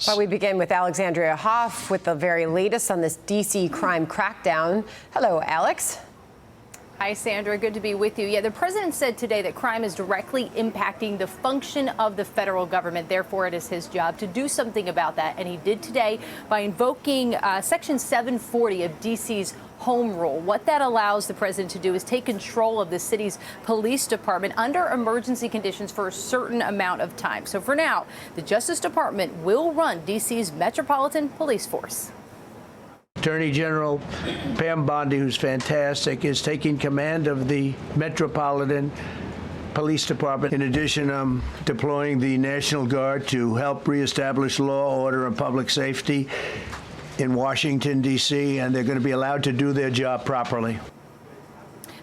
Well, we begin with Alexandria Hoff with the very latest on this DC crime crackdown. Hello, Alex. Hi, Sandra. Good to be with you. Yeah, the president said today that crime is directly impacting the function of the federal government. Therefore, it is his job to do something about that. And he did today by invoking Section 740 of DC's home rule. What that allows the president to do is take control of the city's police department under emergency conditions for a certain amount of time. So for now, the Justice Department will run DC's Metropolitan Police Force. Attorney General Pam Bondi, who's fantastic, is taking command of the Metropolitan Police Department. In addition, deploying the National Guard to help reestablish law, order, and public safety in Washington, D.C., and they're going to be allowed to do their job properly.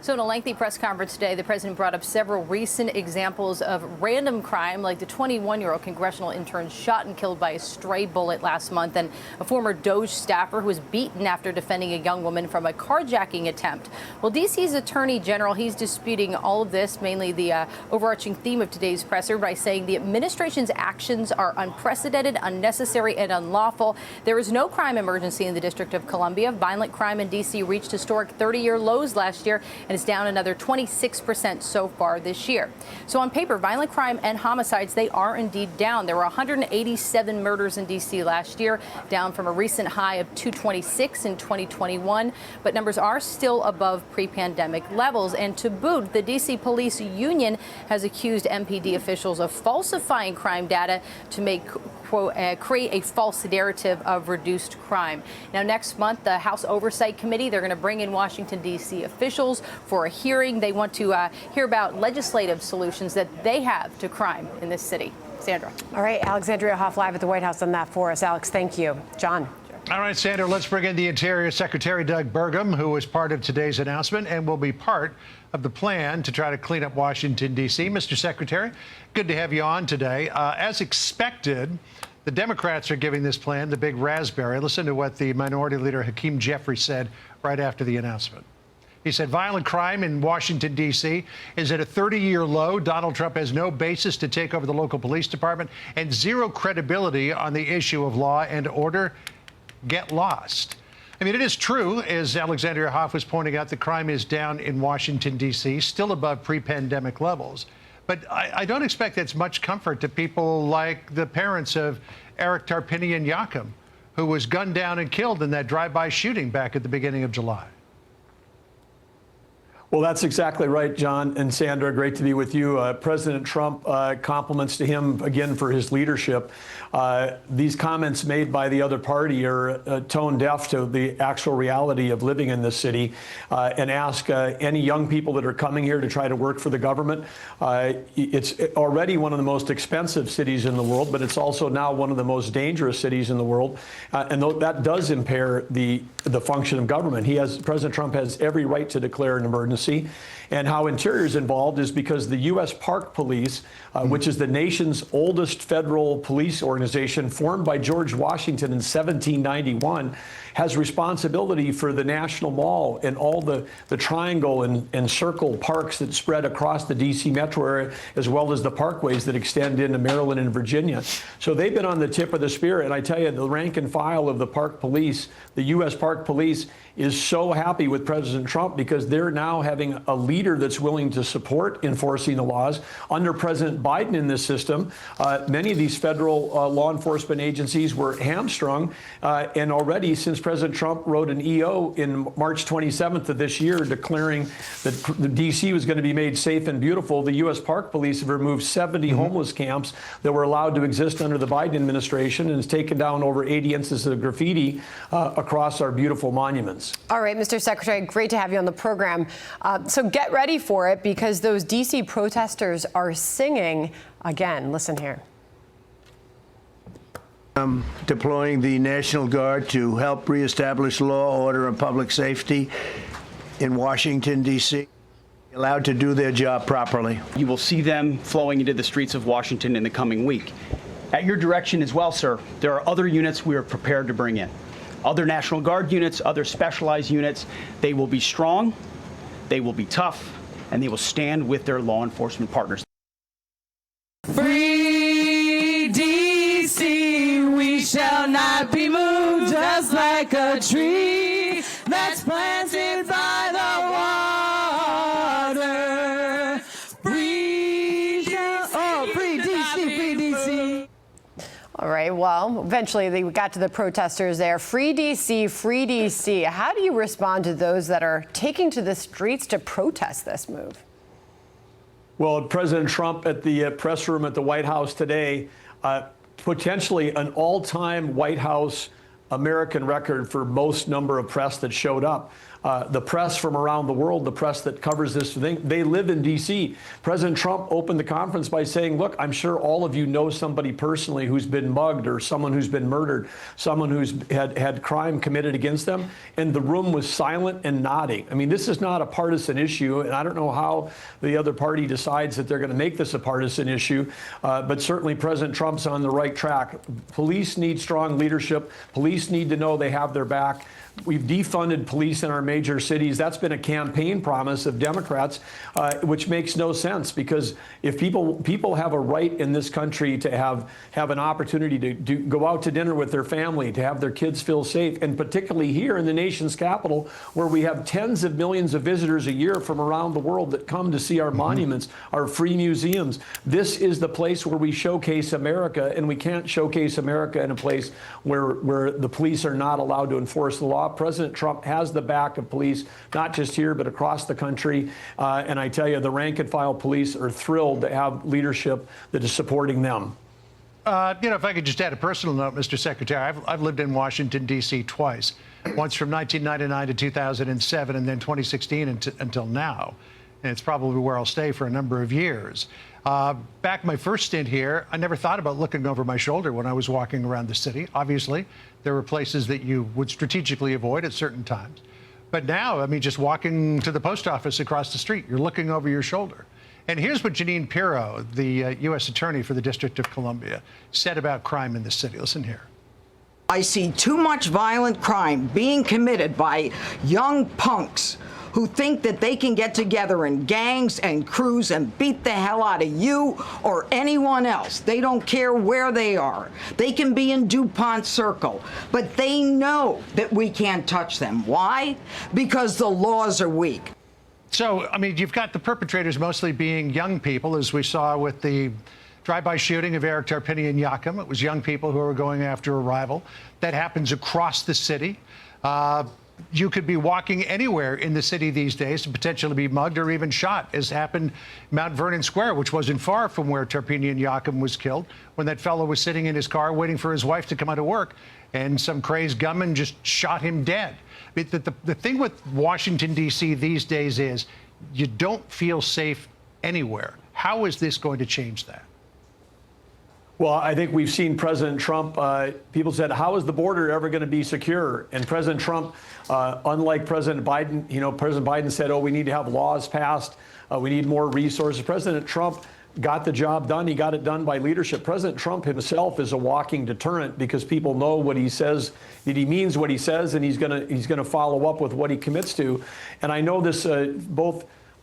So in a lengthy press conference today, the president brought up several recent examples of random crime, like the 21-year-old congressional intern shot and killed by a stray bullet last month, and a former DOJ staffer who was beaten after defending a young woman from a carjacking attempt. Well, D.C.'s attorney general, he's disputing all of this, mainly the overarching theme of today's presser, by saying the administration's actions are unprecedented, unnecessary, and unlawful. There is no crime emergency in the District of Columbia. Violent crime in D.C. reached historic 30-year lows last year, and is down another 26% so far this year. So on paper, violent crime and homicides, they are indeed down. There were 187 murders in D.C. last year, down from a recent high of 226 in 2021. But numbers are still above pre-pandemic levels. And to boot, the D.C. Police Union has accused MPD officials of falsifying crime data to make create a false narrative of reduced crime. Now, next month, the House Oversight Committee, they're going to bring in Washington, D.C. officials for a hearing. They want to hear about legislative solutions that they have to crime in this city. Sandra. All right, Alexandria Hoff live at the White House on that for us. Alex, thank you. John. All right, Sandra, let's bring in the Interior Secretary Doug Burgum, who was part of today's announcement and will be part of the plan to try to clean up Washington, D.C. Mr. Secretary, good to have you on today. As expected, the Democrats are giving this plan the big raspberry. Listen to what the Minority Leader Hakeem Jeffries said right after the announcement. He said violent crime in Washington, D.C. is at a 30-year low. Donald Trump has no basis to take over the local police department and zero credibility on the issue of law and order. Get lost. I mean, it is true, as Alexandria Hoff was pointing out, that crime is down in Washington, D.C., still above pre-pandemic levels. But I don't expect that's much comfort to people like the parents of Eric Tarpinian Yakum, who was gunned down and killed in that drive-by shooting back at the beginning of July. Well, that's exactly right, John and Sandra. Great to be with you. President Trump, compliments to him again for his leadership. These comments made by the other party are tone deaf to the actual reality of living in this city, and ask any young people that are coming here to try to work for the government. It's already one of the most expensive cities in the world, but it's also now one of the most dangerous cities in the world. And that does impair the function of government. President Trump has every right to declare an emergency. And how Interior is involved is because the U.S. Park Police, which is the nation's oldest federal police organization, formed by George Washington in 1791, has responsibility for the National Mall and all the triangle and circle parks that spread across the D.C. metro area, as well as the parkways that extend into Maryland and Virginia. So they've been on the tip of the spear. And I tell you, the rank and file of the Park Police, the U.S. Park Police, is so happy with President Trump because they're now having a leader that's willing to support enforcing the laws. Under President Biden in this system, many of these federal law enforcement agencies were hamstrung. And already, since President Trump wrote an EO in March 27th of this year declaring that the D.C. was going to be made safe and beautiful, the U.S. Park Police have removed 70 homeless camps that were allowed to exist under the Biden administration and has taken down over 80 instances of graffiti across our beautiful monuments. All right, Mr. Secretary, great to have you on the program. So get ready for it because those D.C. protesters are singing again. Listen here. Deploying the National Guard to help reestablish law, order, and public safety in Washington, D.C., allowed to do their job properly. You will see them flowing into the streets of Washington in the coming week. At your direction as well, sir, there are other units we are prepared to bring in. Other National Guard units, other specialized units. They will be strong, they will be tough, and they will stand with their law enforcement partners. Free DC, we shall not be moved, just like a tree that's planted by the water. Free DC, free DC. All right, well, eventually they got to the protesters there. Free DC, free DC. How do you respond to those that are taking to the streets to protest this move? Well, President Trump at the press room at the White House today, potentially an all-time White House American record for most number of press that showed up. The press from around the world, the press that covers this thing, they live in D.C. President Trump opened the conference by saying, look, I'm sure all of you know somebody personally who's been mugged or someone who's been murdered, someone who's had crime committed against them. And the room was silent and nodding. I mean, this is not a partisan issue, and I don't know how the other party decides that they're going to make this a partisan issue, but certainly President Trump's on the right track. Police need strong leadership. Police need to know they have their back. We've defunded police in our major cities. That's been a campaign promise of Democrats, which makes no sense, because if people have a right in this country to have an opportunity to go out to dinner with their family, to have their kids feel safe, and particularly here in the nation's capital, where we have tens of millions of visitors a year from around the world that come to see our monuments, our free museums. This is the place where we showcase America, and we can't showcase America in a place where the police are not allowed to enforce the law. President Trump has the back of police, not just here, but across the country. And I tell you, the rank and file police are thrilled to have leadership that is supporting them. If I could just add a personal note, Mr. Secretary, I've lived in Washington, D.C. twice, once from 1999 to 2007, and then 2016 until now. And it's probably where I'll stay for a number of years. Back my first stint here, I never thought about looking over my shoulder when I was walking around the city. Obviously, there were places that you would strategically avoid at certain times. But now, I mean, just walking to the post office across the street, you're looking over your shoulder. And here's what Jeanine Pirro, the U.S. Attorney for the District of Columbia, said about crime in the city. Listen here. I see too much violent crime being committed by young punks who think that they can get together in gangs and crews and beat the hell out of you or anyone else. They don't care where they are. They can be in DuPont Circle, but they know that we can't touch them. Why? Because the laws are weak. So, I mean, you've got the perpetrators mostly being young people, as we saw with the drive-by shooting of Eric Tarpinian Yakum. It was young people who were going after a rival. That happens across the city. You could be walking anywhere in the city these days and potentially be mugged or even shot, as happened in Mount Vernon Square, which wasn't far from where Tarpinian Yakum was killed, when that fellow was sitting in his car waiting for his wife to come out of work, and some crazed gunman just shot him dead. The thing with Washington, D.C. these days is you don't feel safe anywhere. How is this going to change that? Well, I think we've seen President Trump, people said, how is the border ever going to be secure? And President Trump, unlike President Biden, President Biden said, oh, we need to have laws passed. We need more resources. President Trump got the job done. He got it done by leadership. President Trump himself is a walking deterrent, because people know what he says, that he means what he says, and he's going to follow up with what he commits to. And I know this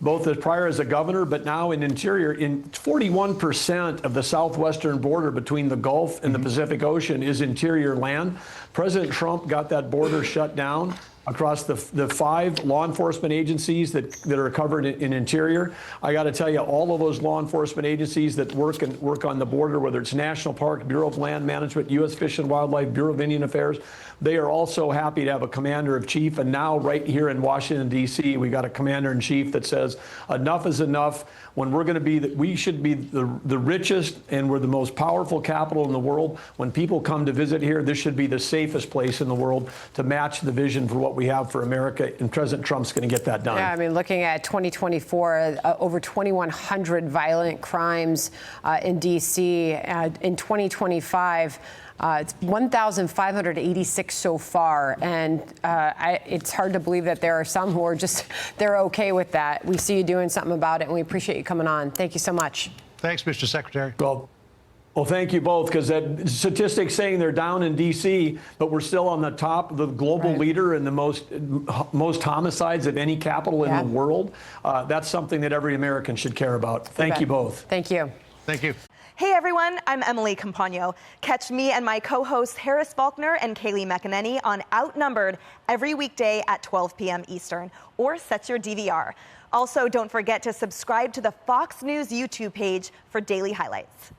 both as prior as a governor, but now in Interior, in 41% of the southwestern border between the Gulf and the Pacific Ocean is Interior land. President Trump got that border shut down across the 5 law enforcement agencies that are covered in Interior. I got to tell you, all of those law enforcement agencies that work on the border, whether it's National Park, Bureau of Land Management, U.S. Fish and Wildlife, Bureau of Indian Affairs, they are all so happy to have a commander-in-chief. And now right here in Washington, D.C., we got a commander-in-chief that says enough is enough. When we should be the richest and we're the most powerful capital in the world. When people come to visit here, this should be the safest place in the world to match the vision for what we have for America. And President Trump's going to get that done. Yeah, I mean, looking at 2024, over 2,100 violent crimes in D.C. In 2025. It's 1,586 so far, and it's hard to believe that there are some who are they're okay with that. We see you doing something about it, and we appreciate you coming on. Thank you so much. Thanks, Mr. Secretary. Well, thank you both, because that statistics saying they're down in D.C., but we're still on the top, the global leader in the most homicides of any capital in the world. That's something that every American should care about. Thank you both. Thank you. Thank you. Hey everyone, I'm Emily Campagno. Catch me and my co-hosts Harris Faulkner and Kaylee McEnany on Outnumbered every weekday at 12 p.m. Eastern, or set your DVR. Also, don't forget to subscribe to the Fox News YouTube page for daily highlights.